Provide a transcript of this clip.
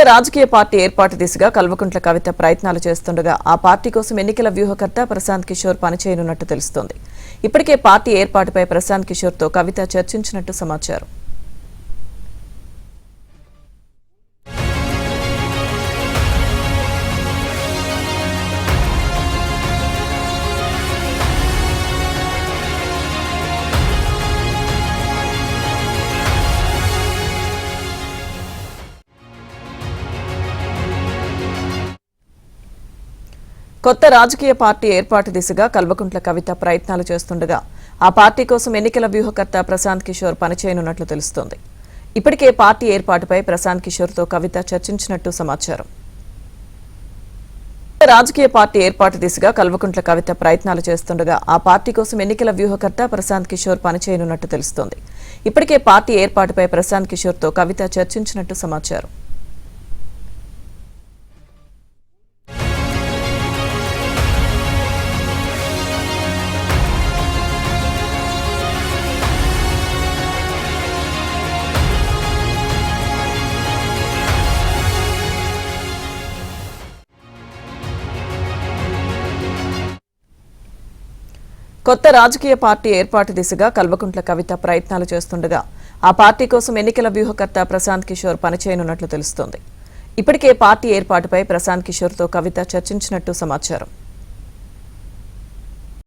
రాజకీయ పార్టీ ఏర్పాటు దిశగా కల్వకుంట్ల కవిత ప్రయత్నాలు చేస్తుండగా ఆ పార్టీ కోసం ఎన్నికల వ్యూహకర్త ప్రశాంత్ కిషోర్ పనిచేయనున్నట్టు తెలుస్తోంది. ఇప్పటికే పార్టీ ఏర్పాటుపై ప్రశాంత్ కిషోర్ తో కవిత చర్చించినట్టు సమాచారం. కొత్త రాజకీయ పార్టీ ఏర్పాటు దిశగా కల్వకుంట్ల కవిత ప్రయత్నాలు చేస్తుండగా ఆ పార్టీ కోసం ఎన్నికల వ్యూహకర్త ప్రశాంత్ కిషోర్ పనిచేయనున్నట్లు తెలుస్తోంది. ఇప్పటికే పార్టీ ఏర్పాటుపై ప్రశాంత్ కిషోర్ తో కవిత చర్చించినట్టు సమాచారం. రాజకీయ పార్టీ ఏర్పాటు దిశగా కల్వకుంట్ల కవిత ప్రయత్నాలు చేస్తుండగా ఆ పార్టీ కోసం ఎన్నికల వ్యూహకర్త ప్రశాంత్ కిషోర్ పనిచేయనున్నట్టు తెలుస్తోంది. ఇప్పటికే పార్టీ ఏర్పాటుపై ప్రశాంత్ కిషోర్ తో కవిత చర్చించినట్టు సమాచారం. కొత్త రాజకీయ పార్టీ ఏర్పాటు దిశగా కల్వకుంట్ల కవిత ప్రయత్నాలు చేస్తుండగా ఆ పార్టీ కోసం ఎన్నికల వ్యూహకర్త ప్రశాంత్ కిషోర్ పనిచేయనున్నట్లు తెలుస్తోంది. ఇప్పటికే పార్టీ ఏర్పాటుపై ప్రశాంత్ కిషోర్ తో కవిత చర్చించినట్టు సమాచారం.